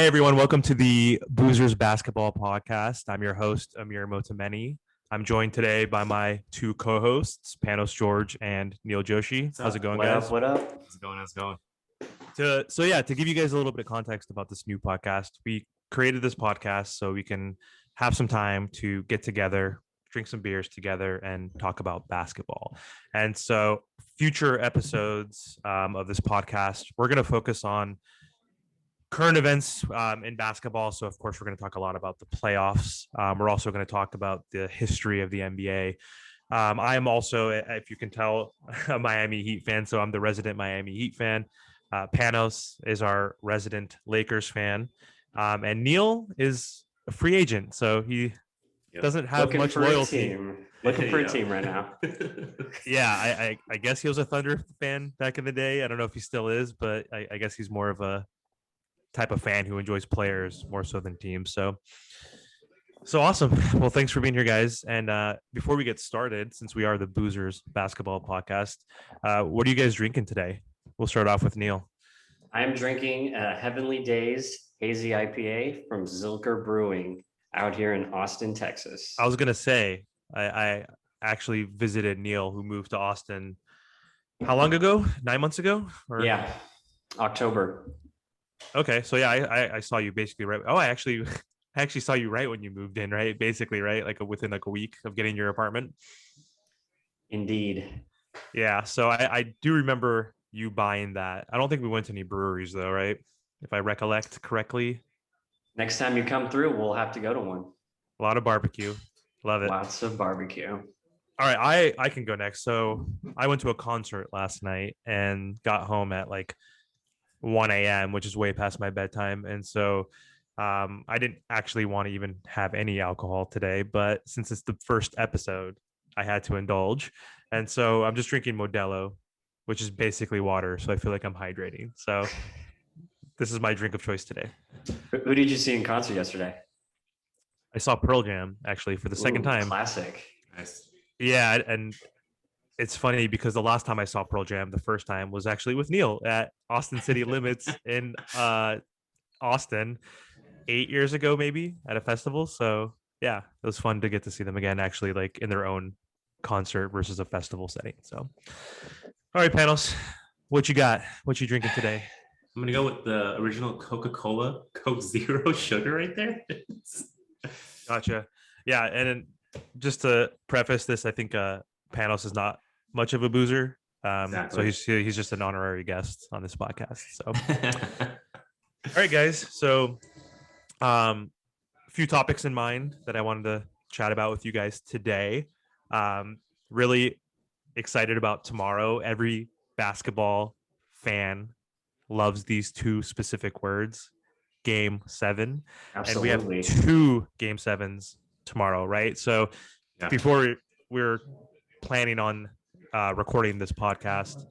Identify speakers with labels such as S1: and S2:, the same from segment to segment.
S1: everyone, welcome to the Boozers Basketball Podcast. I'm your host, Amir Motameni. I'm joined today by my two co-hosts, Panos George and Neil Joshi. How's it going, guys?
S2: What up?
S3: How's it going? How's it going?
S1: To give you guys a little bit of context about this new podcast, we created this podcast so we can have some time to get together, drink some beers together, and talk about basketball. And so future episodes of this podcast, we're going to focus on current events in basketball. So, of course, we're going to talk a lot about the playoffs. We're also going to talk about the history of the NBA. I am also, if you can tell, a Miami Heat fan. So I'm the resident Miami Heat fan. Panos is our resident Lakers fan. And Neil is a free agent. So he doesn't have much loyalty.
S2: Looking for a team right now.
S1: Yeah, I guess he was a Thunder fan back in the day. I don't know if he still is, but I guess he's more of a type of fan who enjoys players more so than teams. So awesome. Well, thanks for being here, guys. And before we get started, since we are the Boozers Basketball Podcast, what are you guys drinking today? We'll start off with Neil.
S2: I am drinking Heavenly Days Hazy IPA from Zilker Brewing out here in Austin, Texas.
S1: I was going to say, I actually visited Neil, who moved to Austin. How long ago? 9 months ago?
S2: Yeah, October.
S1: Okay, so yeah, I saw you basically right. Oh, I actually saw you right when you moved in, right? Basically, right? Like within like a week of getting your apartment.
S2: Indeed.
S1: Yeah, so I do remember you buying that. I don't think we went to any breweries though, right? If I recollect correctly.
S2: Next time you come through, we'll have to go to one.
S1: A lot of barbecue. Love it.
S2: Lots of barbecue.
S1: All right, I can go next. So I went to a concert last night and got home at like 1 a.m., which is way past my bedtime. And so I didn't actually want to even have any alcohol today, but since it's the first episode, I had to indulge. And so I'm just drinking Modelo, which is basically water. So I feel like I'm hydrating. So this is my drink of choice today.
S2: Who did you see in concert yesterday?
S1: I saw Pearl Jam actually for the second time.
S2: Classic.
S3: Nice.
S1: Yeah. And it's funny because the last time I saw Pearl Jam, the first time, was actually with Neil at Austin City Limits in Austin 8 years ago, maybe at a festival. So yeah, it was fun to get to see them again, actually, like in their own concert versus a festival setting. So, all right, Panos, what you got? What you drinking today?
S3: I'm gonna go with the original Coca-Cola Coke Zero Sugar right there.
S1: Gotcha. Yeah, and then just to preface this, I think Panos is not much of a boozer.
S3: Exactly.
S1: So he's just an honorary guest on this podcast. So all right, guys. So a few topics in mind that I wanted to chat about with you guys today. Really excited about tomorrow. Every basketball fan loves these two specific words, Game 7.
S2: Absolutely.
S1: And we have 2 Game 7s tomorrow, right? So before we were planning on recording this podcast,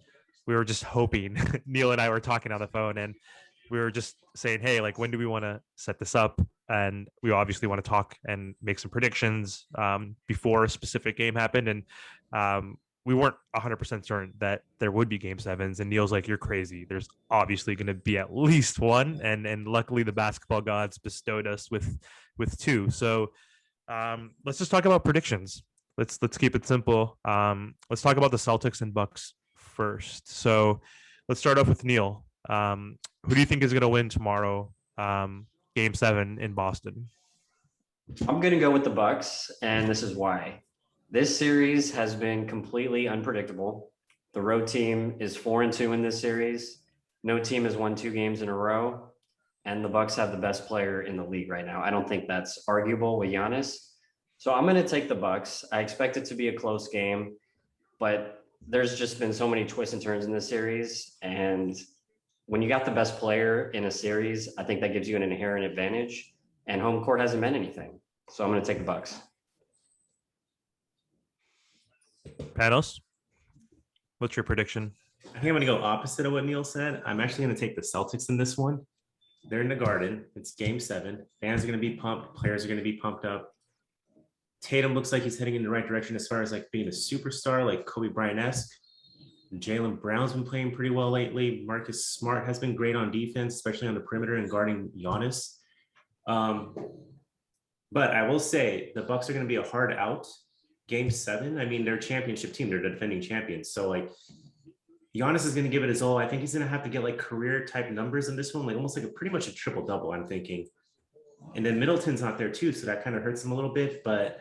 S1: we were just hoping Neil and I were talking on the phone and we were just saying, hey, like, when do we want to set this up? And we obviously want to talk and make some predictions before a specific game happened. And we weren't 100% certain that there would be Game 7s. And Neil's like, you're crazy. There's obviously going to be at least one. And luckily the basketball gods bestowed us with 2. So let's just talk about predictions. Let's keep it simple. Let's talk about the Celtics and Bucks first. So let's start off with Neil. Who do you think is going to win tomorrow? Game 7 in Boston.
S2: I'm going to go with the Bucks, and this is why. This series has been completely unpredictable. The road team is 4-2 in this series. No team has won 2 games in a row, and the Bucks have the best player in the league right now. I don't think that's arguable with Giannis. So I'm going to take the Bucks. I expect it to be a close game, but there's just been so many twists and turns in this series, and when you got the best player in a series, I think that gives you an inherent advantage, and home court hasn't meant anything. So I'm going to take the Bucks.
S1: Panos, what's your prediction?
S3: I think I'm going to go opposite of what Neil said. I'm actually going to take the Celtics in this one. They're in the Garden. It's Game 7. Fans are going to be pumped. Players are going to be pumped up. Tatum looks like he's heading in the right direction as far as like being a superstar, like Kobe Bryant-esque. Jaylen Brown's been playing pretty well lately. Marcus Smart has been great on defense, especially on the perimeter and guarding Giannis. But I will say the Bucks are going to be a hard out. Game 7. I mean, they're a championship team. They're the defending champions. So like Giannis is going to give it his all. I think he's going to have to get like career type numbers in this one, like almost like pretty much a triple double, I'm thinking. And then Middleton's not there too. So that kind of hurts him a little bit, but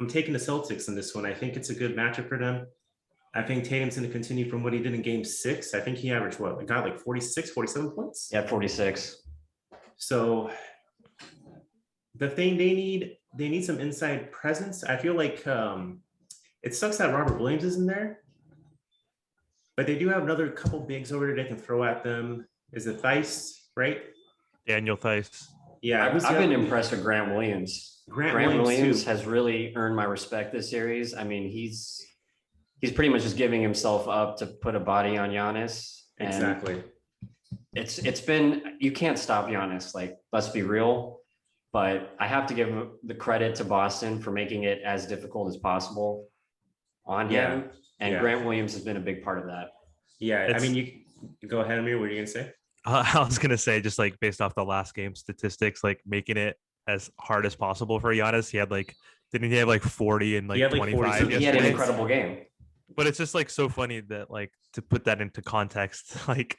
S3: I'm taking the Celtics in this one. I think it's a good matchup for them. I think Tatum's going to continue from what he did in game 6. I think he averaged what? Got like 46, 47 points?
S2: Yeah, 46.
S3: So the thing they need some inside presence. I feel like it sucks that Robert Williams isn't there, but they do have another couple bigs over there they can throw at them. Is it Theis, right?
S1: Daniel Theis.
S3: Yeah,
S2: I've been impressed with Grant Williams.
S3: Grant
S2: Williams
S3: too.
S2: has really earned my respect this series. I mean, he's pretty much just giving himself up to put a body on Giannis. And
S3: exactly.
S2: It's been, you can't stop Giannis. Like, let's be real. But I have to give the credit to Boston for making it as difficult as possible on him. And Grant Williams has been a big part of that.
S3: Yeah, I mean, you go ahead, Amir. What are you gonna say?
S1: I was gonna say, just like based off the last game statistics, like making it as hard as possible for Giannis. He had like, didn't he have like 40 and like 25?
S2: He had an incredible game.
S1: But it's just like so funny that like to put that into context, like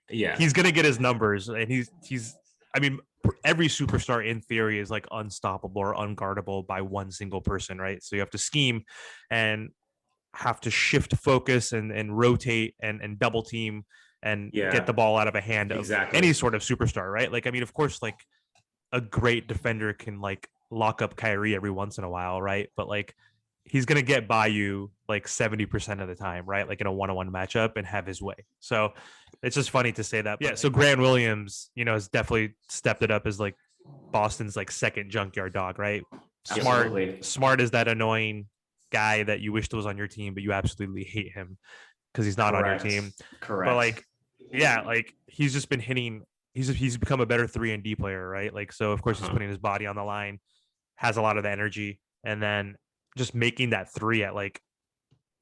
S3: he's
S1: gonna get his numbers, and he's I mean, every superstar in theory is like unstoppable or unguardable by one single person, right? So you have to scheme and have to shift focus and rotate and double team and get the ball out of a hand of any sort of superstar, right? Like, I mean, of course, like a great defender can like lock up Kyrie every once in a while, right? But like he's going to get by you like 70% of the time, right? Like in a one-on-one matchup and have his way. So it's just funny to say that. Yeah. So Grant Williams, has definitely stepped it up as like Boston's like second junkyard dog, right? Smart is that annoying guy that you wish was on your team, but you absolutely hate him because he's not on your team.
S2: Correct.
S1: But like, yeah, like he's just been hitting. He's become a better 3-and-D player, right? Like, so of course he's putting his body on the line, has a lot of the energy, and then just making that three at like,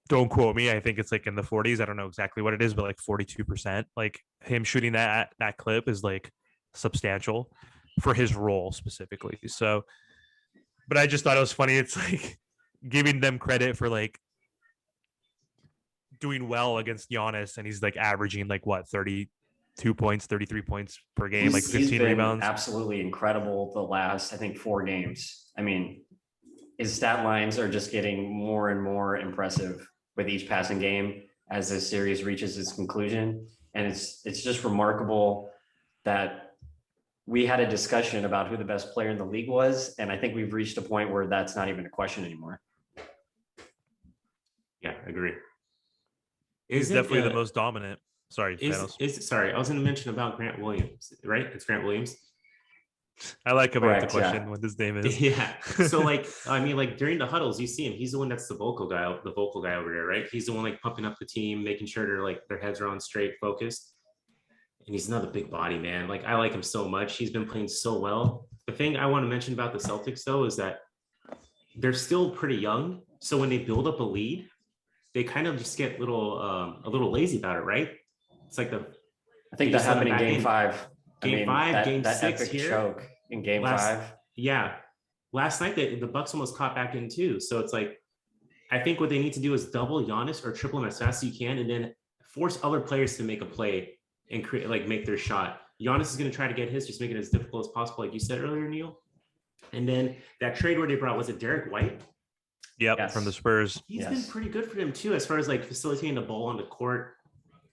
S1: don't quote me, I think it's like in the 40s. I don't know exactly what it is, but like 42%. Like him shooting that clip is like substantial for his role specifically. So, but I just thought it was funny. It's like giving them credit for like doing well against Giannis, and he's like averaging like what, 32 points, 33 points per game, like 15 rebounds.
S2: Absolutely incredible the last, I think, 4 games. I mean, his stat lines are just getting more and more impressive with each passing game as this series reaches its conclusion. And it's just remarkable that we had a discussion about who the best player in the league was. And I think we've reached a point where that's not even a question anymore.
S3: Yeah, I agree.
S1: He's definitely the most dominant. Sorry,
S3: sorry, I was going to mention about Grant Williams, right? It's Grant Williams.
S1: I like about the question what his name is.
S3: Yeah. So like, I mean, like during the huddles, you see him. He's the one that's the vocal guy over there, right? He's the one like pumping up the team, making sure their heads are on straight, focused. And he's another big body, man. Like I like him so much. He's been playing so well. The thing I want to mention about the Celtics though is that they're still pretty young. So when they build up a lead, they kind of just get a little lazy about it, right? It's like
S2: I think that happened in game 5.
S3: Game 5, game 6
S2: epic
S3: here.
S2: Choke in game 5.
S3: Yeah. Last night, the Bucks almost caught back in too. So it's like, I think what they need to do is double Giannis or triple him as fast as you can, and then force other players to make a play and create, like make their shot. Giannis is going to try to get his, just make it as difficult as possible, like you said earlier, Neil. And then that trade where they brought, was it Derek White?
S1: Yep, yes. From the Spurs.
S3: He's been pretty good for them too, as far as like facilitating the ball on the court,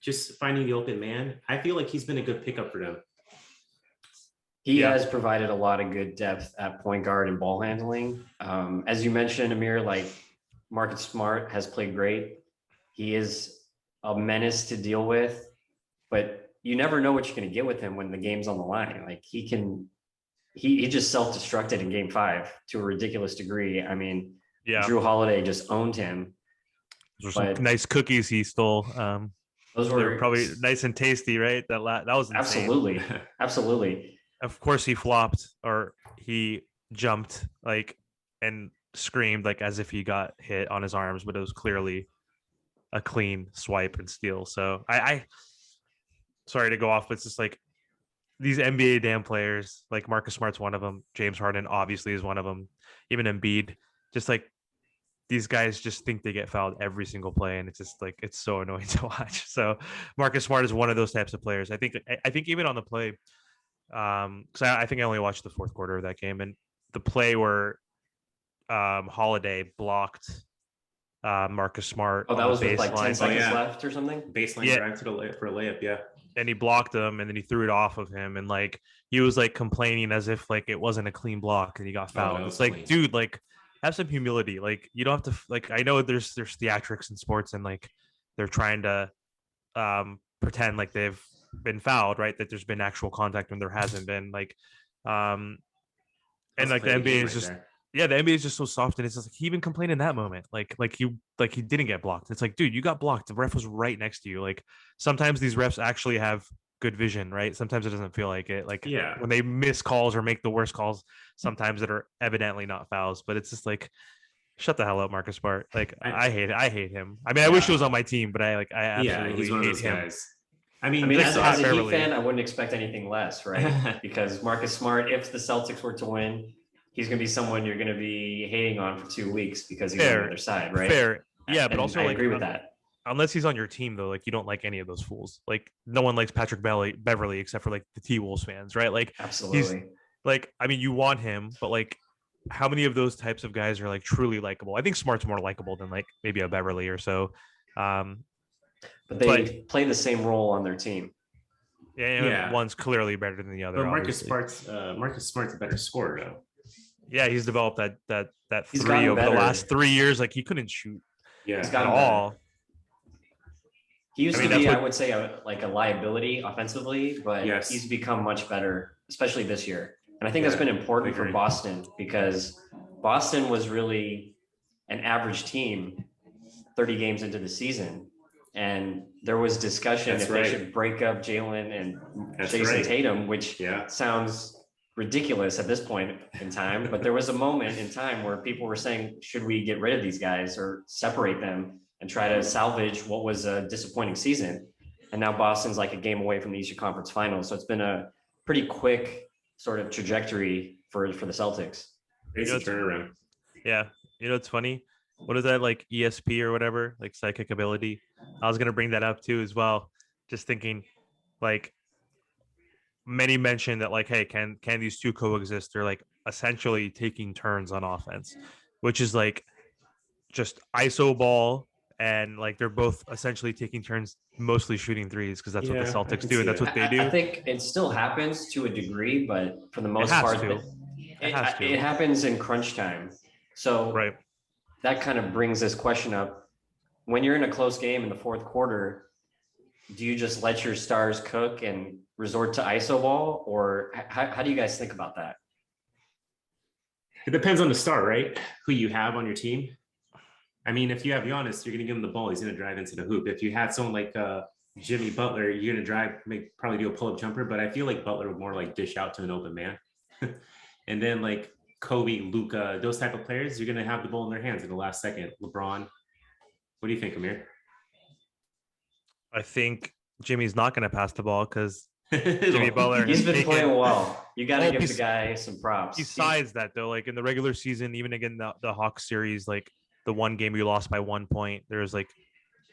S3: just finding the open man. I feel like he's been a good pickup for them.
S2: He has provided a lot of good depth at point guard and ball handling. As you mentioned, Amir, like Marcus Smart has played great. He is a menace to deal with, but you never know what you're going to get with him when the game's on the line. Like he just self-destructed in game 5 to a ridiculous degree. I mean, Drew Holiday just owned him.
S1: Those were some nice cookies he stole. Those were probably nice and tasty, right? That was insane.
S2: Absolutely.
S1: Of course, he flopped or he jumped like and screamed like as if he got hit on his arms, but it was clearly a clean swipe and steal. So I sorry to go off, but it's just like these NBA damn players, like Marcus Smart's one of them. James Harden obviously is one of them. Even Embiid, just like these guys just think they get fouled every single play, and it's just like it's so annoying to watch. So Marcus Smart is one of those types of players. I think even on the play, because I think I only watched the fourth quarter of that game, and the play where Holiday blocked Marcus Smart.
S2: Oh, that was with like 10
S1: baseline.
S2: seconds left or something.
S3: Baseline drive to the for a layup, yeah.
S1: And he blocked him, and then he threw it off of him, and like he was like complaining as if like it wasn't a clean block, and he got fouled. It's like, clean. Dude, like have some humility. Like you don't have to like. I know there's theatrics in sports, and like they're trying to pretend like they've been fouled, right? That there's been actual contact when there hasn't been. Like, and like the NBA is just. There. Yeah, the NBA is just so soft, and it's just like he even complained in that moment, like he didn't get blocked. It's like, dude, you got blocked. The ref was right next to you. Like sometimes these refs actually have good vision, right? Sometimes it doesn't feel like it. Like when they miss calls or make the worst calls, sometimes that are evidently not fouls. But it's just like, shut the hell up, Marcus Smart. Like I hate it. I hate him. I mean, I wish he was on my team, but I absolutely
S3: he's one of those
S1: hate
S3: guys.
S1: him.
S2: I mean, as a Heat fan, I wouldn't expect anything less, right? Because Marcus Smart, if the Celtics were to win, he's going to be someone you're going to be hating on for 2 weeks because he's on the other side, right?
S1: Fair. Yeah, but also
S2: I
S1: like,
S2: agree with that.
S1: Unless he's on your team, though, like you don't like any of those fools. Like no one likes Patrick Beverly except for like the T-Wolves fans, right? Like
S2: absolutely.
S1: Like, I mean, you want him, but like how many of those types of guys are like truly likable? I think Smart's more likable than like maybe a Beverly or so.
S2: But they play the same role on their team.
S1: Yeah, one's clearly better than the other.
S3: But Marcus Smart's a better scorer, though.
S1: Yeah, he's developed that three over the last 3 years. Like he couldn't shoot.
S2: Yeah, he's got all. He used to be, I would say, a liability offensively, but he's become much better, especially this year. And I think that's been important for Boston because Boston was really an average team 30 games into the season. And there was discussion they should break up Jalen and Jason Tatum, which sounds ridiculous at this point in time. But there was a moment in time where people were saying, should we get rid of these guys or separate them and try to salvage what was a disappointing season? And now Boston's like a game away from the Eastern Conference Finals. So it's been a pretty quick sort of trajectory for the Celtics.
S3: It's a turnaround.
S1: Yeah. You know, it's funny. What is that, like ESP or whatever, like psychic ability? I was going to bring that up too as well. Just thinking like many mentioned that like, hey, can these two coexist? They're like essentially taking turns on offense, which is like just ISO ball. And like they're both essentially taking turns, mostly shooting threes because that's what the Celtics do, and that's what they do.
S2: I think it still happens to a degree, but for the most part, it happens in crunch time. So that kind of brings this question up: when you're in a close game in the fourth quarter, do you just let your stars cook and resort to ISO ball, or how do you guys think about that?
S3: It depends on the star, right? Who you have on your team. I mean, if you have Giannis, you're going to give him the ball. He's going to drive into the hoop. If you had someone like Jimmy Butler, you're going to drive, probably do a pull-up jumper. But I feel like Butler would more like dish out to an open man. And then like Kobe, Luka, those type of players, you're going to have the ball in their hands in the last second. LeBron. What do you think, Amir?
S1: I think Jimmy's not going to pass the ball because Jimmy Butler.
S2: He's been playing well. You got to give the guy some props.
S1: Besides that, though, like in the regular season, even again the Hawks series, like the one game we lost by 1 point, there was like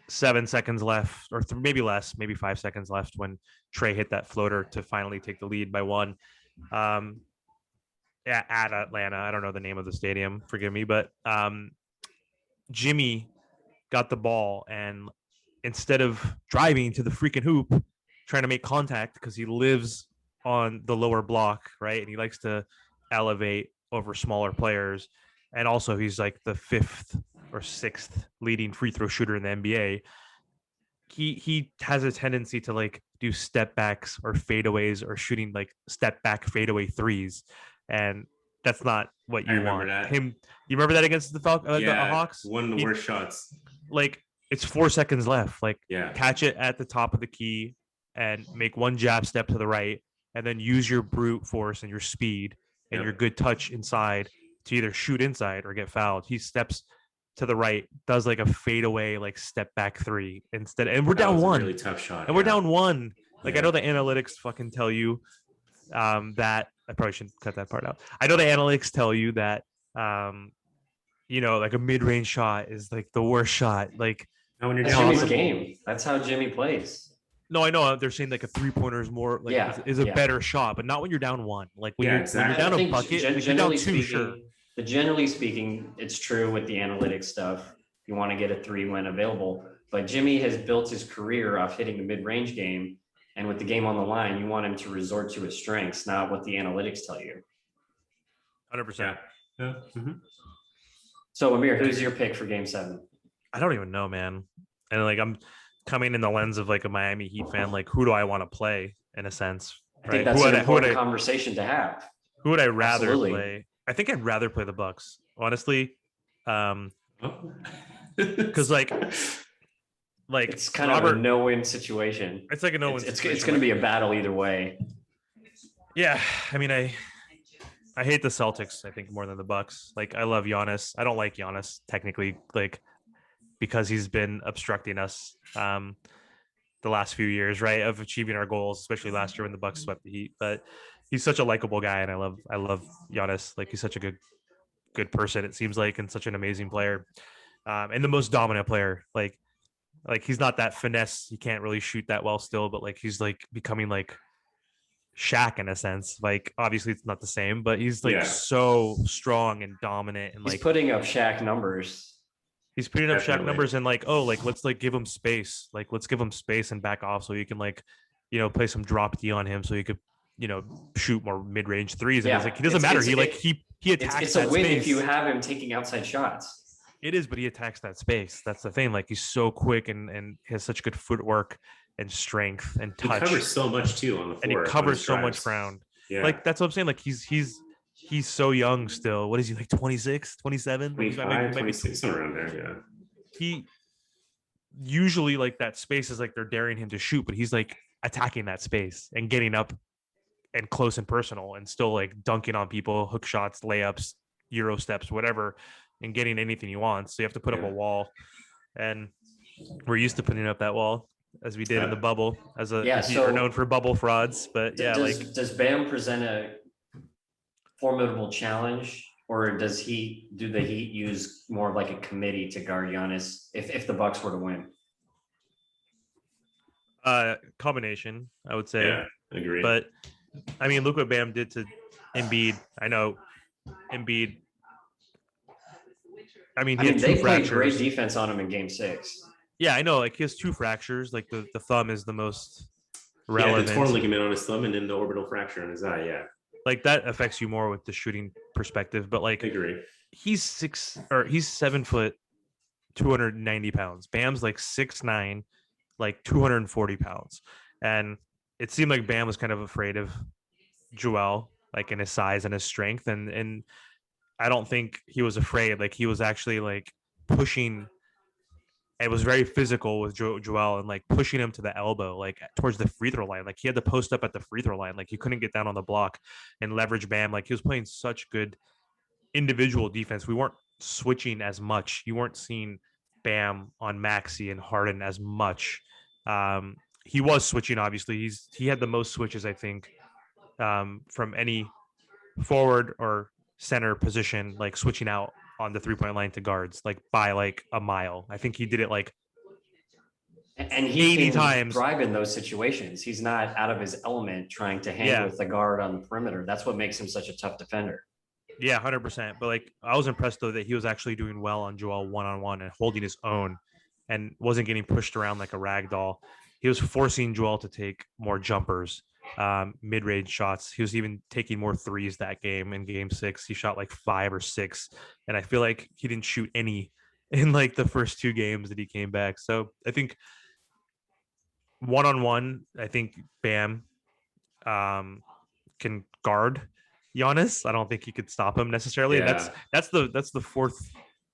S1: 7 seconds left, or maybe less, maybe 5 seconds left when Trey hit that floater to finally take the lead by 1. At Atlanta, I don't know the name of the stadium, forgive me, but Jimmy got the ball, and instead of driving to the freaking hoop, trying to make contact because he lives on the lower block, right, and he likes to elevate over smaller players. And also he's like the 5th or 6th leading free throw shooter in the NBA. He has a tendency to like do step backs or fadeaways or shooting like step back fadeaway threes. And that's not what you want. You remember that against the Hawks?
S3: One of the worst shots.
S1: Like it's 4 seconds left. Like catch it at the top of the key and make one jab step to the right and then use your brute force and your speed and your good touch inside to either shoot inside or get fouled. He steps to the right does like a fadeaway like step back three instead, and we're
S3: That
S1: down
S3: was a
S1: one,
S3: really tough shot.
S1: and we're down one. Like I
S3: Yeah.
S1: know the analytics fucking tell you that I probably shouldn't cut that part out. I know the analytics tell you that like a mid-range shot is like the worst shot. Like
S3: Now when you're
S2: That's
S3: down
S2: Jimmy's
S3: one,
S2: game. That's how Jimmy plays.
S1: no, I know they're saying like a 3-pointer is more like is a better shot, but not when you're down one. Like when you're
S3: exactly.
S1: when you're down
S2: I
S1: a
S2: think
S1: bucket, like, you're
S2: generally
S1: down two,
S2: speaking,
S1: sure.
S2: generally speaking, it's true with the analytics stuff. You want to get a 3 when available, but Jimmy has built his career off hitting the mid-range game, and with the game on the line, you want him to resort to his strengths, not what the analytics tell you.
S1: 100%.
S3: Yeah. Mm-hmm.
S2: So Amir, who's your pick for Game 7?
S1: I don't even know, man. And like I'm coming in the lens of like a Miami Heat fan. Like who do I want to play in a sense?
S2: I think that's an important conversation to have.
S1: Who would I rather
S2: Absolutely.
S1: play? I think I'd rather play the Bucks, honestly. Because like
S2: it's kind of a no-win situation.
S1: It's like a no-win situation.
S2: It's going to be a battle either way.
S1: Yeah, I mean, I hate the Celtics, I think, more than the Bucks. Like, I love Giannis. I don't like Giannis technically, like, because he's been obstructing us the last few years, right, of achieving our goals, especially last year when the Bucks swept the Heat. But he's such a likable guy, and I love Giannis. Like, he's such a good person, it seems like, and such an amazing player, and the most dominant player. Like he's not that finesse. He can't really shoot that well still, but like he's like becoming like Shaq in a sense. Like obviously it's not the same, but he's like so strong and dominant, and
S2: he's
S1: like
S2: putting up Shaq numbers.
S1: He's putting up Shaq numbers, and like, oh, like let's like give him space. Like let's give him space and back off so you can like, play some drop D on him so he could, shoot more mid-range threes. And it's like he doesn't matter. He attacks.
S2: It's a win if you have him taking outside shots.
S1: It is, but he attacks that space. That's the thing. Like he's so quick and has such good footwork and strength and touch.
S3: He covers so much too on the floor.
S1: And he covers so much ground. Yeah. Like that's what I'm saying. Like he's so young still. What is he, like 26, 27?
S3: 25, 26, around there, yeah.
S1: He usually like that space is like they're daring him to shoot, but he's like attacking that space and getting up and close and personal and still like dunking on people, hook shots, layups, Euro steps, whatever, and getting anything he wants. So you have to put up a wall. And we're used to putting up that wall as we did in the bubble as we're known for bubble frauds. But
S2: does Bam present a formidable challenge, or do the Heat use more of like a committee to guard Giannis if the Bucks were to win?
S1: Combination, I would say.
S3: Yeah, agree.
S1: But I mean, look what Bam did to Embiid. I know Embiid. I mean,
S2: they played great defense on him in Game 6.
S1: Yeah, I know. Like he has 2 fractures. Like the thumb is the most relevant.
S3: Yeah, the torn ligament on his thumb and then the orbital fracture on his eye. Yeah.
S1: Like that affects you more with the shooting perspective, but like
S3: I agree.
S1: He's 7 foot, 290 pounds. Bam's like 6'9", like 240 pounds. And it seemed like Bam was kind of afraid of Joel, like in his size and his strength. And I don't think he was afraid. Like he was actually like pushing. It was very physical with Joel and like pushing him to the elbow, like towards the free throw line. Like he had to post up at the free throw line. Like he couldn't get down on the block and leverage Bam. Like he was playing such good individual defense. We weren't switching as much. You weren't seeing Bam on Maxey and Harden as much. He was switching, obviously. He had the most switches, I think, from any forward or center position, like switching out on the 3-point line to guards, like by like a mile. I think he did it like
S2: and he
S1: 80 times.
S2: Thrive in those situations. He's not out of his element trying to hang with the guard on the perimeter. That's what makes him such a tough defender.
S1: Yeah, 100%. But like I was impressed though that he was actually doing well on Joel one-on-one and holding his own and wasn't getting pushed around like a rag doll. He was forcing Joel to take more jumpers, mid-range shots. He was even taking more threes that game. In Game 6 he shot like 5 or 6, and I feel like he didn't shoot any in like the first 2 games that he came back. So I think one-on-one, I think Bam can guard Giannis. I don't think he could stop him necessarily.
S3: Yeah.
S1: That's the 4th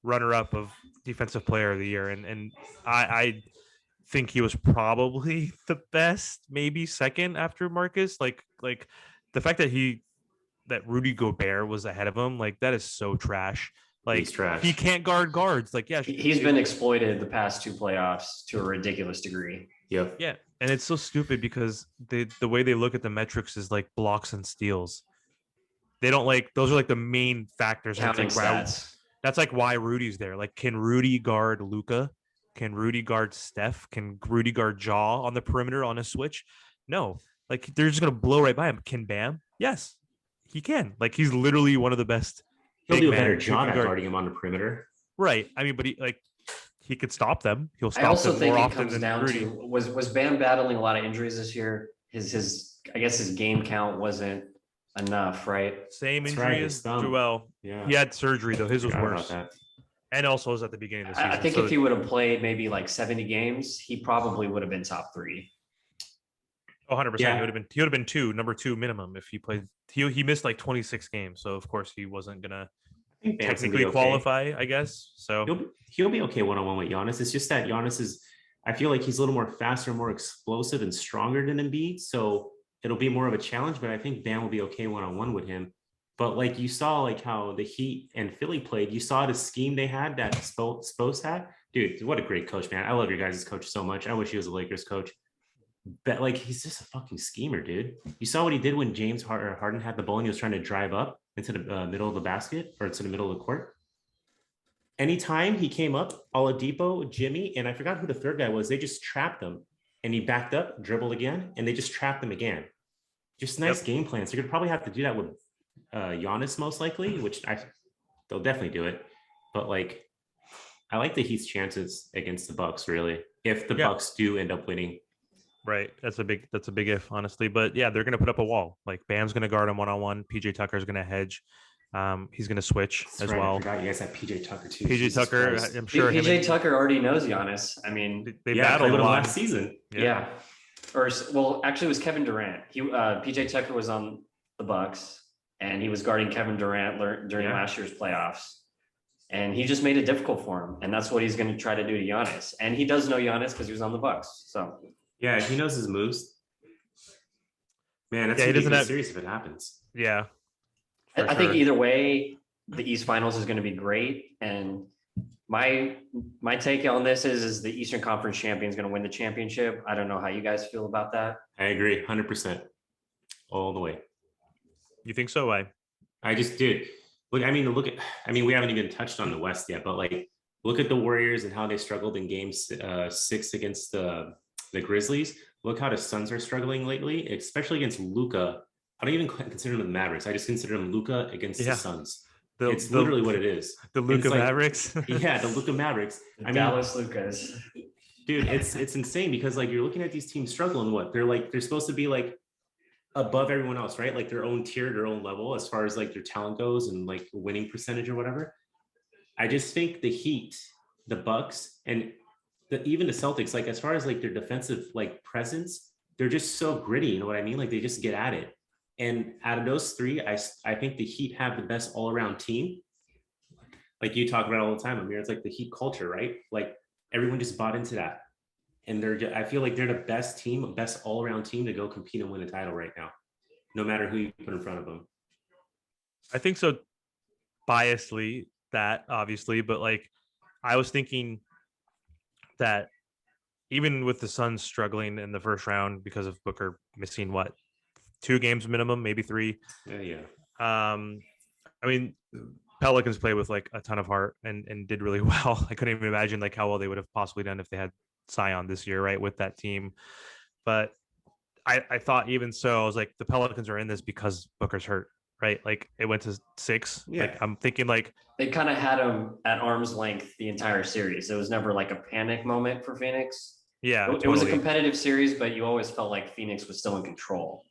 S1: runner-up of defensive player of the year, and I think he was probably the best, maybe second after Marcus. Like the fact that Rudy Gobert was ahead of him, like that is so trash. Like
S3: He's trash.
S1: he can't guard guards. Like
S2: He's been exploited the past 2 playoffs to a ridiculous degree.
S3: Yep.
S1: Yeah, and it's so stupid because the way they look at the metrics is like blocks and steals. They don't like those are like the main factors.
S2: Counting
S1: That's like
S2: stats.
S1: that's like why Rudy's there. Like, can Rudy guard Luka? Can Rudy guard Steph? Can Rudy guard Jaw on the perimeter on a switch? No. Like they're just gonna blow right by him. Can Bam? Yes, he can. Like he's literally one of the best.
S3: He'll
S1: big
S3: do a
S1: men
S3: better
S1: who
S3: job
S1: can
S3: at
S1: guard.
S3: guarding him on the perimeter.
S1: Right. I mean, but he could stop them. He'll
S2: I
S1: stop
S2: also
S1: them
S2: think
S1: more
S2: it
S1: often
S2: comes
S1: than
S2: down
S1: Rudy.
S2: to was Bam battling a lot of injuries this year? His I guess his game count wasn't enough, right?
S1: Same
S3: That's
S1: injury
S3: right,
S1: as
S3: his thumb.
S1: Joel.
S3: Yeah.
S1: He had surgery though. His was
S3: Forgot about
S1: worse,
S3: that.
S1: and also was at the beginning of the season.
S2: I think
S1: So
S2: if he would have played maybe like 70 games, he probably would have been top 3.
S1: 100%.
S3: Yeah.
S1: He would have been number 2 minimum if he played. He missed like 26 games, so of course he wasn't gonna
S3: I think Bam's gonna
S1: technically
S3: be okay.
S1: qualify, I guess. So
S3: He'll be okay one-on-one with Giannis. It's just that Giannis is, I feel like he's a little more faster, more explosive, and stronger than Embiid. So it'll be more of a challenge, but I think Bam will be okay one-on-one with him. But like you saw like how the Heat and Philly played, you saw the scheme they had that Spose had. Dude, what a great coach, man. I love your guys' coach so much. I wish he was a Lakers coach. But like he's just a fucking schemer, dude. You saw what he did when James Harden had the ball and he was trying to drive up into the middle of the basket or to the middle of the court. Anytime he came up, Oladipo, Jimmy, and I forgot who the third guy was, they just trapped him. And he backed up, dribbled again, and they just trapped him again. Just nice game plans. They're gonna probably have to do that with Giannis most likely, which they'll definitely do it. But like, I like the Heat's chances against the Bucks, really, if the Bucks do end up winning.
S1: right, that's a big if, honestly. But yeah, they're gonna put up a wall. Like Bam's gonna guard him one-on-one. PJ Tucker's gonna hedge. He's gonna switch
S3: That's
S1: as
S3: right.
S1: well.
S3: I forgot you guys have PJ Tucker too.
S1: PJ
S3: Jesus
S1: Tucker,
S3: Christ.
S1: I'm sure.
S2: PJ Tucker already knows Giannis. I mean,
S1: They
S3: Yeah,
S1: battled
S3: played with
S1: a
S3: him
S1: lot
S3: last season.
S2: yeah. Or well, actually, it was Kevin Durant. PJ Tucker was on the Bucks, and he was guarding Kevin Durant during last year's playoffs. And he just made it difficult for him, and that's what he's going to try to do to Giannis. And he does know Giannis because he was on the Bucks. So
S3: Yeah, he knows his moves. Man, that's
S1: Yeah, he
S3: gonna be a
S1: doesn't
S3: good
S1: have-
S3: series if it happens.
S1: Yeah.
S2: I think either way, the East Finals is going to be great. And my take on this is the Eastern Conference champion is going to win the championship. I don't know how you guys feel about that.
S3: I agree, 100%, all the way.
S1: You think so?
S3: I just did. Look, I mean, we haven't even touched on the West yet, but like, look at the Warriors and how they struggled in Game 6 against the Grizzlies. Look how the Suns are struggling lately, especially against Luka. I don't even consider them the Mavericks. I just consider them Luka against the Suns. It's literally what it is.
S1: The Luka
S3: like,
S1: Mavericks.
S3: Yeah, the Luka Mavericks.
S2: Dallas Lucas.
S3: Dude, it's insane because like you're looking at these teams struggle and what they're supposed to be like above everyone else, right? Like their own tier, their own level as far as like their talent goes and like winning percentage or whatever. I just think the Heat, the Bucks, and even the Celtics, like as far as like their defensive like presence, they're just so gritty. You know what I mean? Like they just get at it. And out of those three, I think the Heat have the best all-around team. Like you talk about all the time, Amir, it's like the Heat culture, right? Like everyone just bought into that. And I feel like they're the best team, best all-around team to go compete and win a title right now, no matter who you put in front of them.
S1: I think so, biasly, that obviously, but like I was thinking that even with the Suns struggling in the first round because of Booker missing 2 games minimum, maybe 3.
S3: Yeah.
S1: I mean, Pelicans play with like a ton of heart and did really well. I couldn't even imagine like how well they would have possibly done if they had Zion this year, right, with that team. But I thought even so, I was like, the Pelicans are in this because Booker's hurt, right? Like it went to 6.
S3: Yeah.
S1: Like I'm thinking like
S2: They kind of had him at arm's length the entire series. It was never like a panic moment for Phoenix.
S1: yeah,
S2: It was a competitive series, but you always felt like Phoenix was still in control.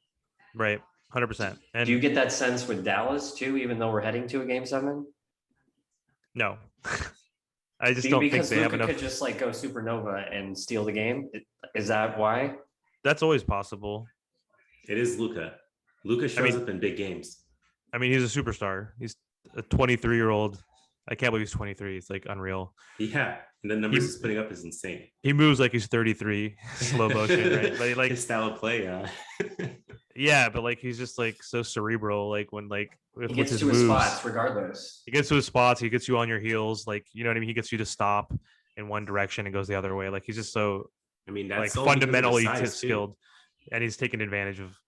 S1: right, 100%. And
S2: Do you get that sense with Dallas too, even though we're heading to a Game 7?
S1: no, I just don't think
S2: because
S1: they have
S2: Luka
S1: enough.
S2: could just like go supernova and steal the game. Is that why?
S1: That's always possible.
S3: It is Luka. Luka shows up in big games.
S1: I mean, he's a superstar. He's a 23-year-old. I can't believe he's 23. It's like unreal.
S3: Yeah. And the numbers he's putting up is insane.
S1: He moves like he's 33, slow motion, right? But like
S3: his style of play,
S1: Yeah, but like he's just like so cerebral. Like when like
S2: He
S1: with
S2: gets
S1: his
S2: to his
S1: moves,
S2: spots regardless.
S1: he gets to his spots. He gets you on your heels. Like you know what I mean. He gets you to stop in one direction and goes the other way. Like he's just so
S3: I mean,
S1: like
S3: that's all because of his
S1: fundamentally
S3: size too.
S1: skilled, and he's taking advantage of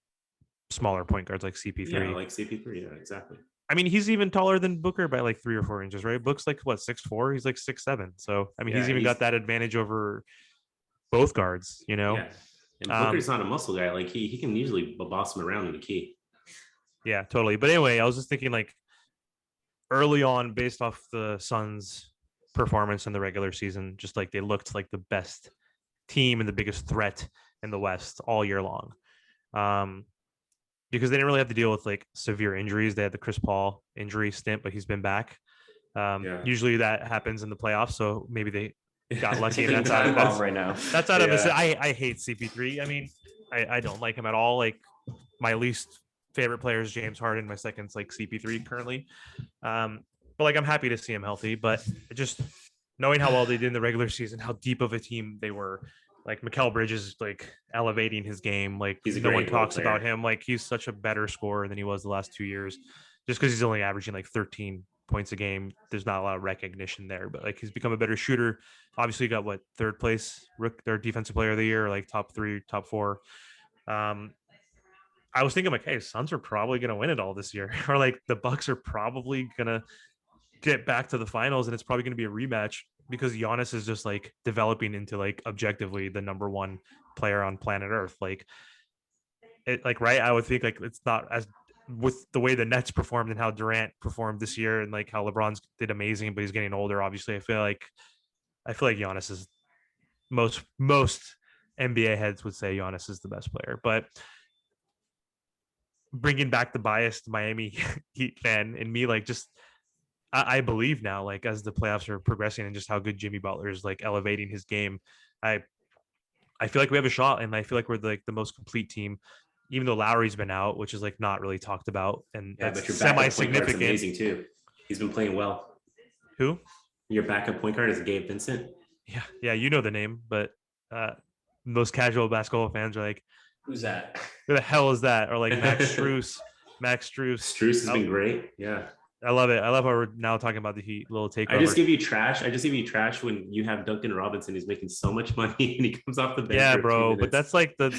S1: smaller point guards like
S3: Yeah,
S1: CP3.
S3: like CP3. Yeah, exactly.
S1: I mean, he's even taller than Booker by like 3 or 4 inches, right? Book's like what 6'4". He's like 6'7". So I mean,
S3: Yeah,
S1: he's even got that advantage over both guards. You know.
S3: yeah. And Booker's not a muscle guy. Like he can usually boss him around in the key.
S1: Yeah, totally. But anyway, I was just thinking like early on, based off the Suns' performance in the regular season, just like they looked like the best team and the biggest threat in the West all year long. Um, because they didn't really have to deal with like severe injuries. They had the Chris Paul injury stint, but he's been back. Usually that happens in the playoffs, so maybe they got lucky.
S2: Ticking
S1: And
S2: time bomb right now.
S1: that's out of this. I hate CP3. I mean, I don't like him at all. Like my least favorite player is James Harden. My second's like CP3 currently. But like I'm happy to see him healthy. But just knowing how well they did in the regular season, how deep of a team they were. Like Mikal Bridges like elevating his game. Like no one talks about him. Like he's such a better scorer than he was the last 2 years. Just because he's only averaging like 13 points a game, there's not a lot of recognition there. But like he's become a better shooter. Obviously, got what third place, their defensive player of the year, like top 3, top 4. I was thinking like, hey, Suns are probably gonna win it all this year, or like the Bucks are probably gonna get back to the finals, and it's probably gonna be a rematch because Giannis is just like developing into like objectively the number one player on planet Earth. Like it, like right, I would think like it's not as with the way the Nets performed and how Durant performed this year, and like how LeBron's did amazing, but he's getting older. Obviously, I feel like Giannis is most NBA heads would say Giannis is the best player, but bringing back the biased Miami Heat fan in me, like just I believe now, like as the playoffs are progressing and just how good Jimmy Butler is like elevating his game, I I feel like we have a shot, and I feel like we're like the most complete team, even though Lowry's been out, which is like not really talked about, and
S3: yeah,
S1: that's
S3: but your
S1: semi-significant.
S3: Amazing too. He's been playing well.
S1: Who?
S3: Your backup point guard is Gabe Vincent.
S1: Yeah, you know the name, but most casual basketball fans are like,
S2: "Who's that?
S1: Who the hell is that?" Or like Max Strus. Max Strus.
S3: Strus has been great. Yeah.
S1: I love it. I love how we're now talking about the Heat little takeover.
S3: I just give you trash when you have Duncan Robinson who's making so much money and he comes off the bench.
S1: Yeah, bro. But that's like the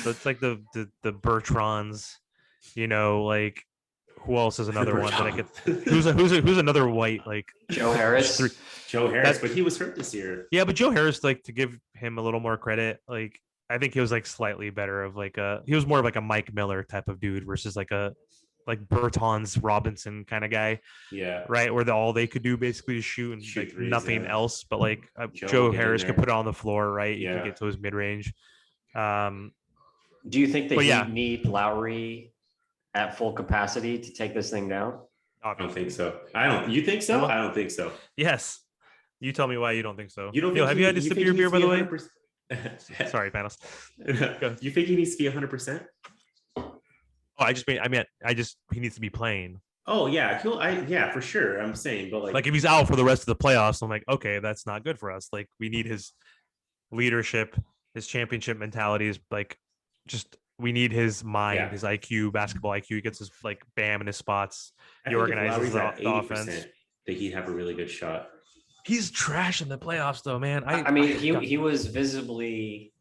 S1: Bertrands, you know, like who else is another one that I could who's another white like
S2: Joe Harris.
S3: But he was hurt this year.
S1: Yeah, but Joe Harris, like to give him a little more credit, like I think he was like slightly better of like he was more of like a Mike Miller type of dude versus like a like Bertans Robinson kind of guy.
S3: Yeah.
S1: Right. Where all they could do basically is shoot and like threes, nothing else. But like Joe Harris could put it on the floor, right? You can get to his mid range.
S2: Do you think the Heat need Lowry at full capacity to take this thing down?
S3: I don't think so. You think so? I don't think so.
S1: Yes. You tell me why you don't think so.
S3: You don't
S1: think have you had to sip your beer, by the way? Sorry, Panos.
S3: You think he needs to be 100%?
S1: Oh, he needs to be playing.
S3: Oh yeah, yeah, for sure. I'm saying, but
S1: like if he's out for the rest of the playoffs, I'm like, okay, that's not good for us. Like we need his leadership, his championship mentality is like just we need his mind, his IQ, basketball IQ. He gets his like bam in his spots. He organizes the offense.
S3: That he'd have a really good shot.
S1: He's trash in the playoffs though, man.
S2: I mean, he was visibly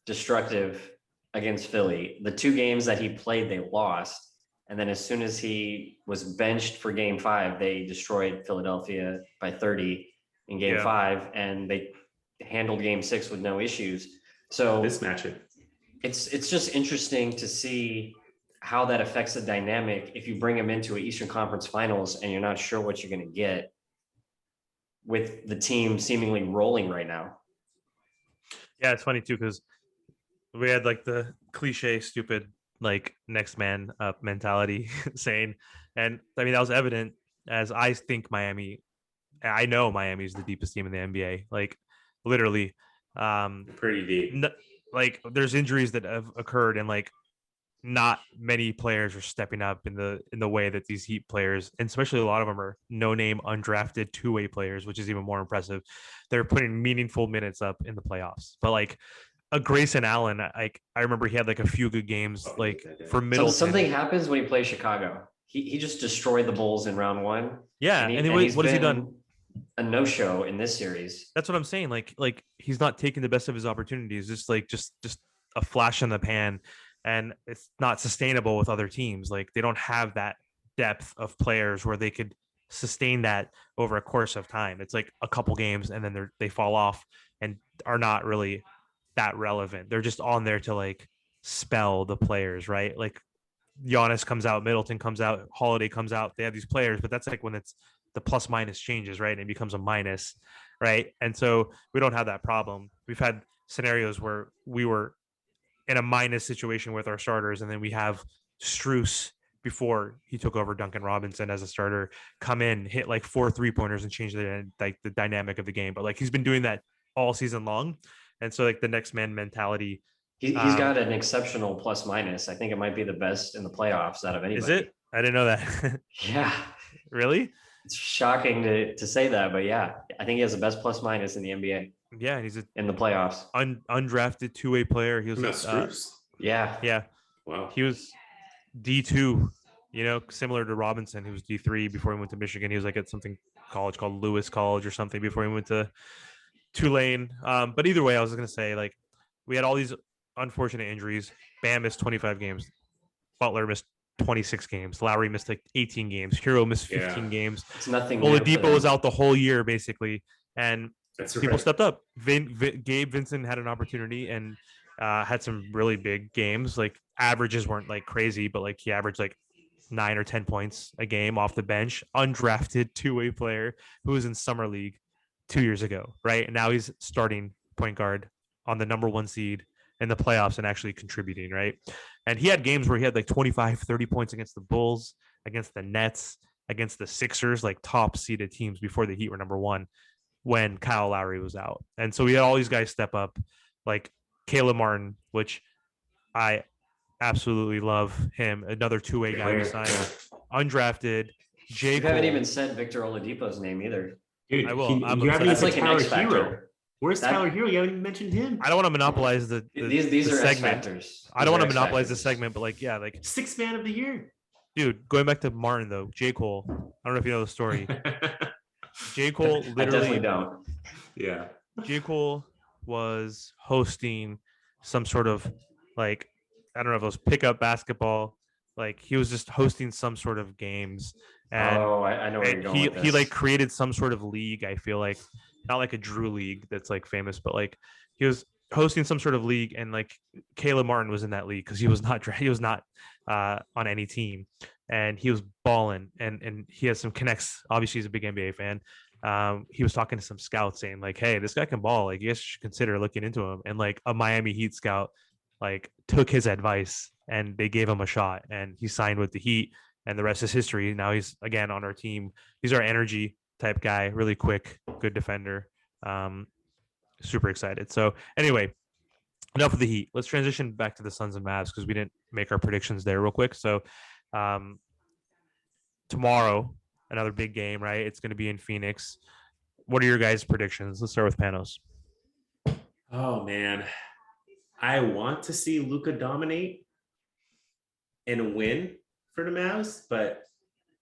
S2: destructive against Philly. The 2 games that he played, they lost. And then as soon as he was benched for game 5, they destroyed Philadelphia by 30 in game 5. And they handled game 6 with no issues. So
S3: this matchup,
S2: it's just interesting to see how that affects the dynamic if you bring him into an Eastern Conference Finals and you're not sure what you're going to get with the team seemingly rolling right now.
S1: Yeah, it's funny too, because we had like the cliche, stupid, like next man up mentality saying, and I mean, that was evident as I know Miami is the deepest team in the NBA. Like literally,
S3: pretty deep.
S1: Like there's injuries that have occurred and like not many players are stepping up in the way that these Heat players, and especially a lot of them are no-name undrafted two-way players, which is even more impressive. They're putting meaningful minutes up in the playoffs. But like a Grayson Allen. I remember he had like a few good games like for Middleton.
S2: Something happens when he plays Chicago. He just destroyed the Bulls in round one.
S1: Yeah,
S2: and,
S1: and then what has he done?
S2: A no-show in this series.
S1: That's what I'm saying. Like he's not taking the best of his opportunities. Just a flash in the pan, and it's not sustainable with other teams. Like they don't have that depth of players where they could sustain that over a course of time. It's like a couple games and then they fall off and are not really that relevant. They're just on there to like spell the players, right? Like Giannis comes out, Middleton comes out, Holiday comes out. They have these players, but that's like when it's the plus minus changes, right? And it becomes a minus, right? And so we don't have that problem. We've had scenarios where we were in a minus situation with our starters, and then we have Strus before he took over Duncan Robinson as a starter come in, hit like 4 3-pointers and change the dynamic of the game. But like he's been doing that all season long, and so like the next man mentality.
S2: He's got an exceptional plus minus. I think it might be the best in the playoffs out of anybody.
S1: Is it? I didn't know that.
S2: Yeah.
S1: Really?
S2: It's shocking to say that, but yeah, I think he has the best plus minus in the NBA.
S1: Yeah, and he's
S2: in the playoffs.
S1: Undrafted two-way player. He was
S2: yeah.
S1: Wow. He was D2, similar to Robinson, who was D3 before he went to Michigan. He was like at something college called Lewis College or something before he went to Tulane. But either way, I was going to say, like, we had all these unfortunate injuries. Bam missed 25 games. Butler missed 26 games. Lowry missed like 18 games. Hero missed 15 games.
S2: It's nothing.
S1: Oladipo was out the whole year basically, and people stepped up. Gabe Vincent had an opportunity and had some really big games. Like averages weren't like crazy, but like he averaged like 9 or 10 points a game off the bench. Undrafted two-way player who was in summer league 2 years ago, right? And now he's starting point guard on the number 1 seed in the playoffs and actually contributing, right? And he had games where he had like 25, 30 points against the Bulls, against the Nets, against the Sixers, like top seeded teams before the Heat were number 1 when Kyle Lowry was out. And so we had all these guys step up, like Caleb Martin, which I absolutely love him. Another two-way guy we signed. Undrafted.
S2: You haven't even said Victor Oladipo's name either.
S3: Dude,
S1: I will.
S3: You haven't even said Tyler Hero. Where's
S2: That-
S3: Tyler Hero? You haven't even mentioned him.
S1: I don't want to monopolize the
S2: These
S1: the
S2: are X
S1: segment.
S2: factors.
S1: I don't want to
S2: These are X
S1: monopolize the
S2: factors.
S1: segment, but like, yeah, like,
S3: 6th man of the year.
S1: dude, going back to Martin though, J. Cole. I don't know if you know the story. J. Cole
S2: I definitely
S1: literally,
S2: don't.
S3: Yeah.
S1: J. Cole was hosting some sort of like, I don't know if it was pickup basketball. Like he was just hosting some sort of games, and
S2: I know where you're
S1: and
S2: going
S1: he
S2: with
S1: he
S2: this.
S1: like created some sort of league. I feel like not like a Drew league that's like famous, but like he was hosting some sort of league, and like Caleb Martin was in that league because he was not on any team, and he was balling, and he has some connects. Obviously, he's a big NBA fan. He was talking to some scouts saying like, "Hey, this guy can ball. Like, you guys should consider looking into him." And like a Miami Heat scout like took his advice and they gave him a shot, and he signed with the Heat, and the rest is history. Now he's again on our team. He's our energy type guy, really quick, good defender. Super excited. So anyway, enough of the Heat. Let's transition back to the Suns and Mavs because we didn't make our predictions there real quick. So tomorrow, another big game, right? It's going to be in Phoenix. What are your guys' predictions? Let's start with Panos.
S3: Oh man, I want to see Luka dominate and win for the Mavs, but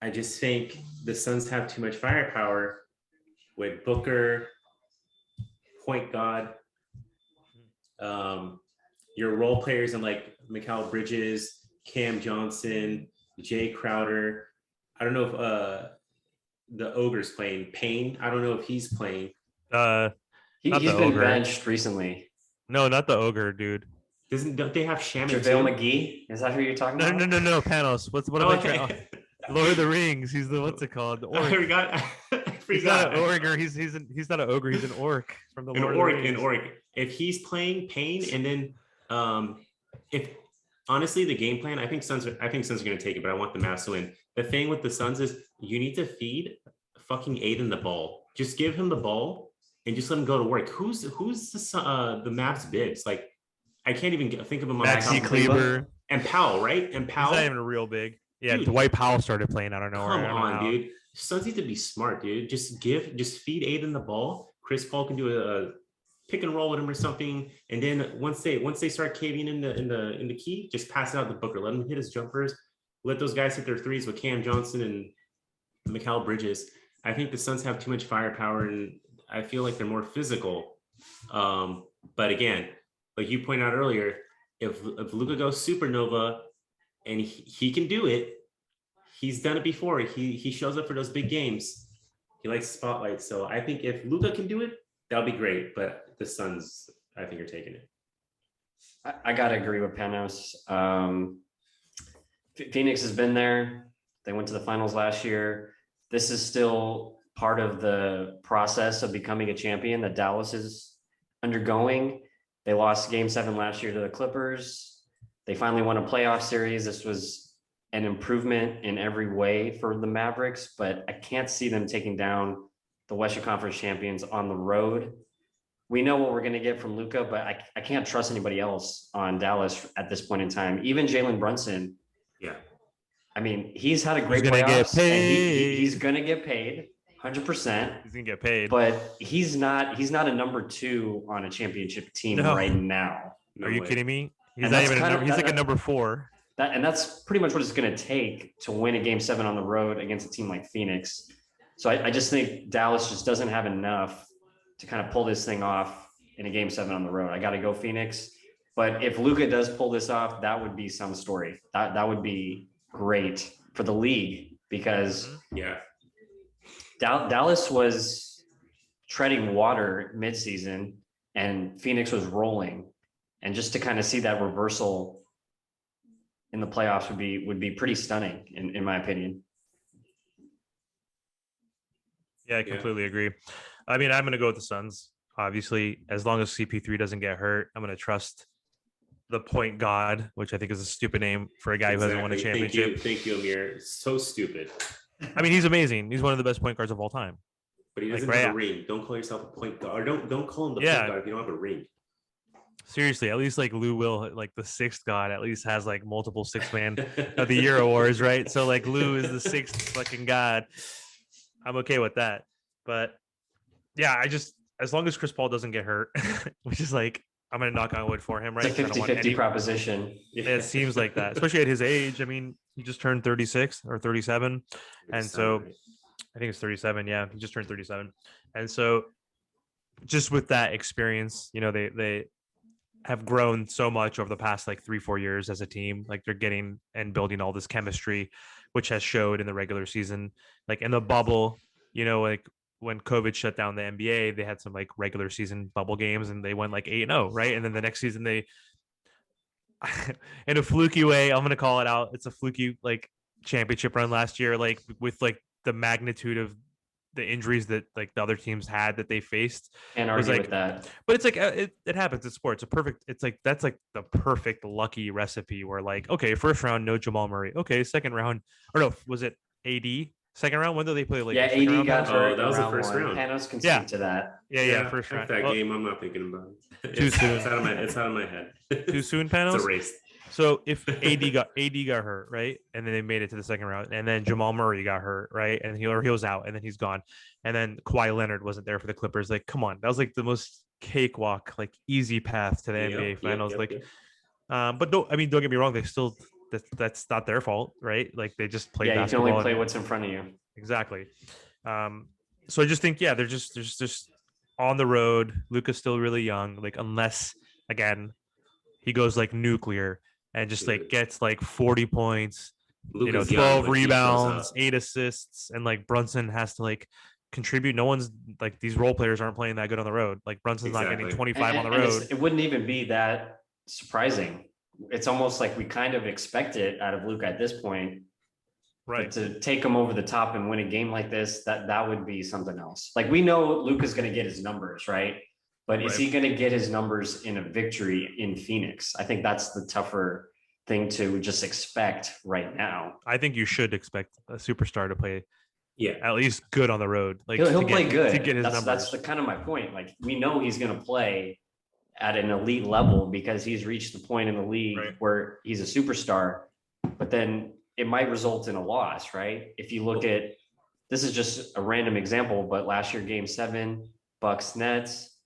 S3: I just think the Suns have too much firepower with Booker, point guard, your role players and like Mikal Bridges, Cam Johnson, Jay Crowder. I don't know if the Ogre's playing. Payne, I don't know if he's playing.
S2: He's
S1: Not the
S2: been
S1: Ogre.
S2: benched recently.
S1: No, not the Ogre, dude.
S3: Don't they have Shaman
S2: JaVale
S3: too?
S2: McGee? Is that who you're talking about?
S1: No. Panos. What am I trying? Lord of the Rings. He's the what's it called? The orc.
S3: I forgot.
S1: He's not an ogre. He's not an ogre. He's an orc from the Lord of the Rings.
S3: An orc. If he's playing Payne, and then if honestly the game plan, I think Suns are going to take it, but I want the Mavs to win. The thing with the Suns is you need to feed fucking Aiden the ball. Just give him the ball and just let him go to work. Who's the Mavs bigs? Like I can't even think of him on
S1: Maxi
S3: my
S1: Kleber
S3: and Powell, right? And Powell.
S1: He's not even a real big. Yeah,
S3: Dude,
S1: Dwight Powell started playing. I don't know.
S3: Come on, dude. Suns need to be smart, dude. Just feed Aiden the ball. Chris Paul can do pick and roll with him or something. And then once they start caving in the key, just pass it out to Booker. Let him hit his jumpers. Let those guys hit their threes with Cam Johnson and Mikal Bridges. I think the Suns have too much firepower, and I feel like they're more physical. But again, like you pointed out earlier, if Luka goes supernova and he can do it, he's done it before. He shows up for those big games. He likes the spotlight. So I think if Luka can do it, that'll be great. But the Suns, I think, are taking it.
S2: I gotta agree with Panos. Phoenix has been there. They went to the finals last year. This is still part of the process of becoming a champion that Dallas is undergoing. They lost game 7 last year to the Clippers. They finally won a playoff series. This was an improvement in every way for the Mavericks, but I can't see them taking down the Western Conference champions on the road. We know what we're going to get from Luka, but I can't trust anybody else on Dallas at this point in time. Even Jalen Brunson.
S3: Yeah.
S2: I mean, he's had a great
S1: He's gonna get
S2: playoffs, and
S1: paid.
S2: he's going to get paid 100%.
S1: He's gonna get paid.
S2: But he's not a number 2 on a championship team right now.
S1: Are you kidding me? He's
S2: And
S1: not
S2: that's
S1: even a
S2: kind
S1: number.
S2: of-
S1: He's like a number 4.
S2: And that's pretty much what it's going to take to win a game 7 on the road against a team like Phoenix. So I just think Dallas just doesn't have enough to kind of pull this thing off in a game 7 on the road. I got to go Phoenix. But if Luka does pull this off, that would be some story. That would be great for the league, because Dallas was treading water midseason and Phoenix was rolling. And just to kind of see that reversal in the playoffs would be pretty stunning in my opinion.
S1: Yeah, I completely agree. I mean, I'm going to go with the Suns. Obviously, as long as CP3 doesn't get hurt, I'm going to trust the point god, which I think is a stupid name for a guy who hasn't won a championship.
S3: Thank you, Amir. So stupid.
S1: I mean, he's amazing. He's one of the best point guards of all time.
S3: But he doesn't have a ring. Don't call yourself a point guard. Or don't call him the point guard if you don't have a ring.
S1: Seriously, at least like Lou Will, like the 6th god, at least has like multiple 6th man of the year awards, right? So like Lou is the 6th fucking god. I'm okay with that. But yeah, as long as Chris Paul doesn't get hurt, which is like, I'm going to knock on wood for him, right?
S2: It's a 50-50 proposition.
S1: It seems like that, especially at his age. I mean, he just turned 36 or 37. And so I think it's 37. Yeah, he just turned 37. And so just with that experience, you know, they have grown so much over the past like 3-4 years as a team. Like they're getting and building all this chemistry, which has showed in the regular season. Like in the bubble, you know, like when COVID shut down the NBA, they had some like regular season bubble games and they went like 8-0, right? And then the next season they, in a fluky way, I'm going to call it out. It's a fluky like championship run last year, like with like the magnitude of the injuries that like the other teams had that they faced.
S2: Can't argue
S1: like,
S2: with that.
S1: But it's like it happens in sports. It's like that's like the perfect lucky recipe where like, okay, first round, no Jamal Murray. Okay, second round, or no, was it AD? Second round? When did they play? Like,
S2: yeah, AD got hurt.
S3: That was the first round.
S2: Panos can speak to that.
S1: Yeah, first round.
S3: That game, I'm not thinking about it.
S1: Too soon.
S3: It's out of my head.
S1: Too soon, Panos.
S3: It's a race.
S1: So if AD got hurt, right, and then they made it to the second round, and then Jamal Murray got hurt, right, and he was out, and then he's gone, and then Kawhi Leonard wasn't there for the Clippers. Like, come on, that was like the most cakewalk, like easy path to the NBA Finals. But don't get me wrong, they still that's not their fault, right? Like they just played.
S2: Yeah, you can only play what's in front of you.
S1: Exactly. So I just think, they're just on the road. Luka's still really young. Like unless again he goes like nuclear and just like gets like 40 points, Luka's 12 rebounds, 8 assists, and like Brunson has to like contribute. No one's like these role players aren't playing that good on the road. Like Brunson's not getting 25 on the road.
S2: It wouldn't even be that surprising. It's almost like we kind of expect it out of Luka at this point. Right. But to take him over the top and win a game like this, that would be something else. Like we know Luka's going to get his numbers, right? But is he going to get his numbers in a victory in Phoenix? I think that's the tougher thing to just expect right now.
S1: I think you should expect a superstar to play at least good on the road. Like
S2: he'll play good
S1: to get his numbers.
S2: That's the kind of my point. Like we know he's going to play at an elite level because he's reached the point in the league where he's a superstar, but then it might result in a loss, right? If you look at, this is just a random example, but last year, game 7, Bucks Nets,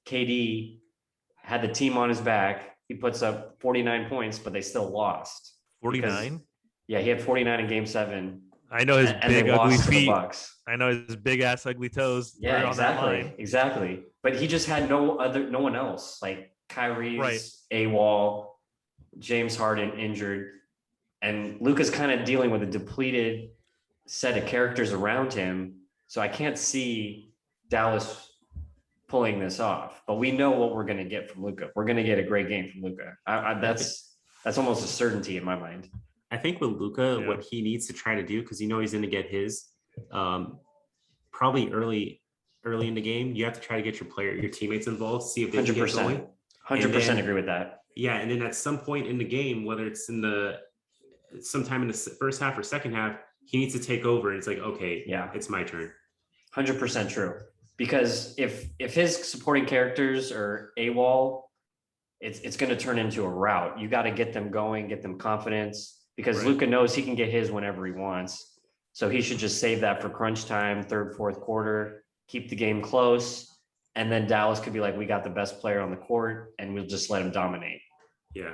S2: KD had the team on his back. He puts up 49 points, but they still lost.
S1: 49.
S2: Yeah, he had 49 in Game 7.
S1: I know his
S2: and
S1: big
S2: they
S1: ugly
S2: lost to the
S1: feet.
S2: Bucks.
S1: I know his big ass ugly toes.
S2: Yeah,
S1: were on that
S2: exactly,
S1: line.
S2: exactly. But he just had no one else. Like Kyrie's
S1: Right.
S2: AWOL, James Harden injured, and Luka's kind of dealing with a depleted set of characters around him. So I can't see Dallas pulling this off. But we know what we're going to get from Luka. We're going to get a great game from Luka. That's almost a certainty in my mind.
S3: I think with Luka, what he needs to try to do, because he's going to get his, probably early in the game, you have to try to get your teammates involved, see if they can get going.
S2: 100% agree with that.
S3: Yeah, and then at some point in the game, whether it's sometime in the first half or second half, he needs to take over. And it's like, okay, yeah, it's my turn.
S2: 100% true. Because if his supporting characters are AWOL, it's going to turn into a rout. You got to get them going, get them confidence, because Luka knows he can get his whenever he wants. So he should just save that for crunch time, third, fourth quarter, keep the game close. And then Dallas could be like, we got the best player on the court and we'll just let him dominate.
S3: Yeah.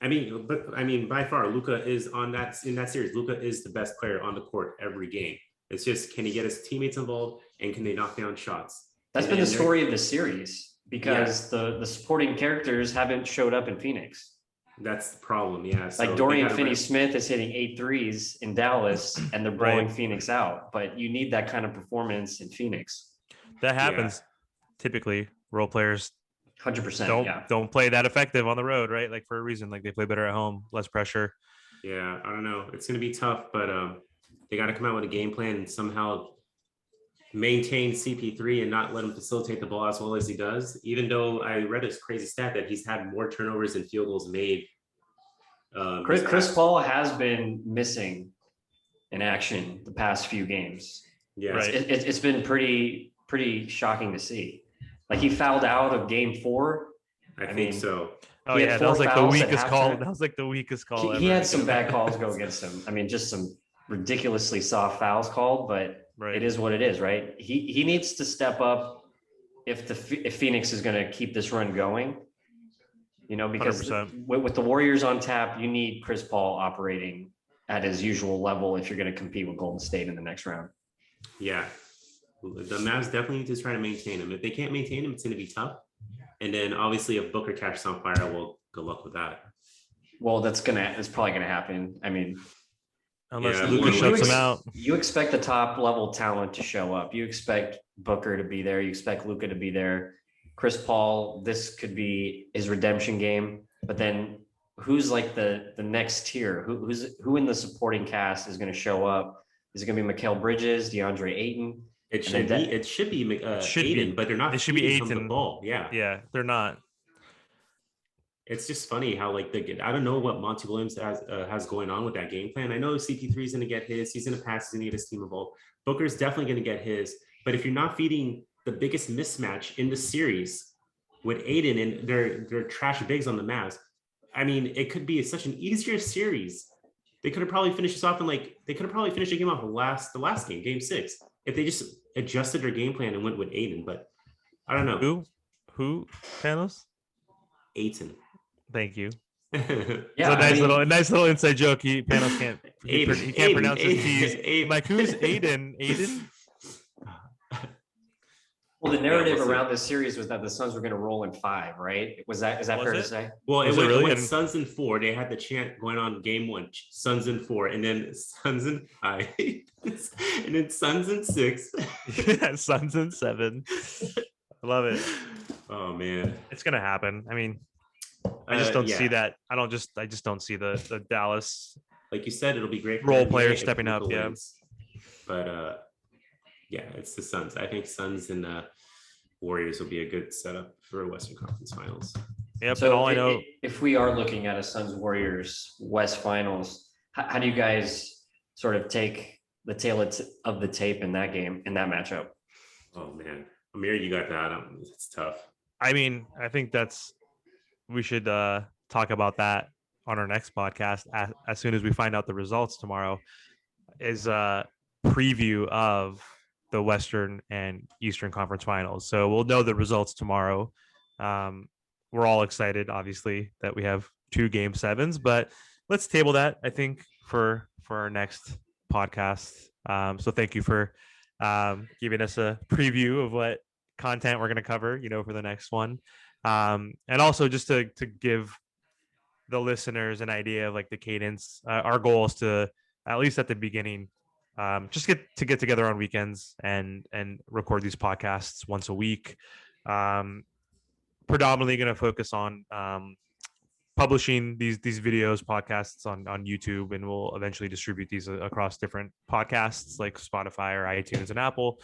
S3: I mean, by far, Luka is in that series. Luka is the best player on the court every game. It's just, can he get his teammates involved and can they knock down shots?
S2: That's been the story of the series because the supporting characters haven't showed up in Phoenix.
S3: That's the problem, yeah.
S2: So like Dorian Finney-Smith is hitting 8 threes in Dallas and they're blowing Phoenix out. But you need that kind of performance in Phoenix.
S1: That happens typically. Role players
S2: 100%
S1: don't play that effective on the road, right? Like for a reason, like they play better at home, less pressure.
S3: Yeah, I don't know. It's going to be tough, but they got to come out with a game plan and somehow maintain CP3 and not let him facilitate the ball as well as he does. Even though I read this crazy stat that he's had more turnovers than field goals made.
S2: Chris Paul has been missing in action the past few games.
S3: Yeah,
S2: it's been pretty shocking to see. Like he fouled out of Game 4.
S3: I think so.
S1: Oh yeah, that was like the weakest call. That was like the weakest call.
S2: He had some bad calls go against him. I mean, just some ridiculously soft fouls called, but it is what it is, right? He needs to step up if Phoenix is going to keep this run going. You know, because with the Warriors on tap, you need Chris Paul operating at his usual level if you're going to compete with Golden State in the next round.
S3: Yeah. The Mavs definitely need to try to maintain him. If they can't maintain him, it's going to be tough. And then obviously if Booker catches on fire, well, good luck with that.
S2: Well, that's probably going to happen. I mean,
S1: unless Luka shuts him out.
S2: You expect the top level talent to show up. You expect Booker to be there. You expect Luka to be there. Chris Paul, this could be his redemption game. But then who's like the next tier? Who in the supporting cast is going to show up? Is it going to be Mikal Bridges, DeAndre Ayton?
S3: It should be Aiden, but they're not.
S1: It should be Ayton.
S3: The ball. Yeah,
S1: they're not.
S3: It's just funny how I don't know what Monty Williams has going on with that game plan. I know CP3 is going to get his. He's going to pass. He's going to get his team involved. Booker's definitely going to get his. But if you're not feeding the biggest mismatch in the series with Aiden and their trash bigs on the Mavs, I mean, it could be such an easier series. They could have probably finished this off they could have probably finished the game off the last game, Game 6, if they just adjusted their game plan and went with Aiden. But I don't know.
S1: Who? Panos?
S3: Aiden.
S1: Thank you.
S2: Yeah,
S1: it's a nice little inside joke. Panos can't pronounce his T's. Like, who's Aiden? Aiden?
S2: Well, the narrative around this series was that the Suns were going to roll in 5, right? Is that fair to say?
S3: Well, it went Suns in 4. They had the chant going on Game 1, Suns in 4, and then Suns in 5, and then Suns in 6.
S1: Yeah, Suns in 7. I love it.
S3: Oh man,
S1: it's gonna happen. I mean, I just don't see that. I just don't see the Dallas.
S3: Like you said, it'll be great for
S1: role players stepping up. Yeah,
S3: but yeah, it's the Suns. I think Suns and Warriors will be a good setup for Western Conference Finals.
S1: Yep. So all I know,
S2: if we are looking at a Suns Warriors West Finals, how do you guys sort of take the tail of the tape in that game, in that matchup?
S3: Oh man, Amir, you got that. It's tough.
S1: I mean, I think we should talk about that on our next podcast as soon as we find out the results tomorrow. Is a preview of the Western and Eastern Conference Finals. So we'll know the results tomorrow. We're all excited, obviously, that we have 2 game 7s, but let's table that, I think, for our next podcast. So thank you for giving us a preview of what content we're going to cover, for the next one. And also just to give the listeners an idea of like the cadence. Our goal is to, at least at the beginning, just get together on weekends and record these podcasts once a week. Predominantly going to focus on publishing these videos, podcasts on YouTube, and we'll eventually distribute these across different podcasts like Spotify or iTunes and Apple.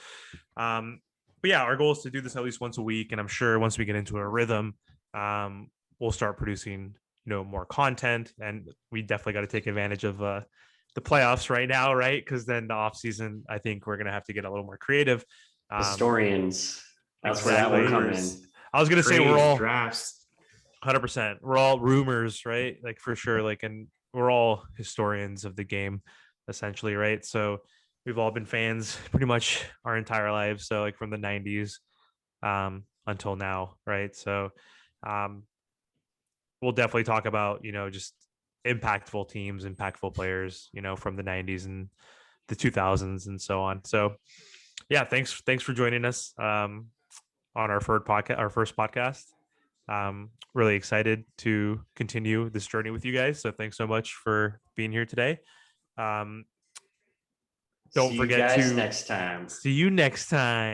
S1: But yeah, our goal is to do this at least once a week, and I'm sure once we get into a rhythm, we'll start producing more content, and we definitely got to take advantage of the playoffs right now, right? Because then the off season, I think we're gonna have to get a little more creative.
S2: Historians, that's where that will come in.
S1: I was gonna say we're all
S3: drafts,
S1: 100%. We're all rumors, right? Like for sure, like, and we're all historians of the game, essentially, right? So we've all been fans pretty much our entire lives. So like from the '90s until now, right? So we'll definitely talk about just impactful teams, impactful players, from the '90s and the 2000s and so on. So yeah, thanks for joining us on our first podcast. Really excited to continue this journey with you guys. So thanks so much for being here today. Don't forget to
S2: next time.
S1: See you next time.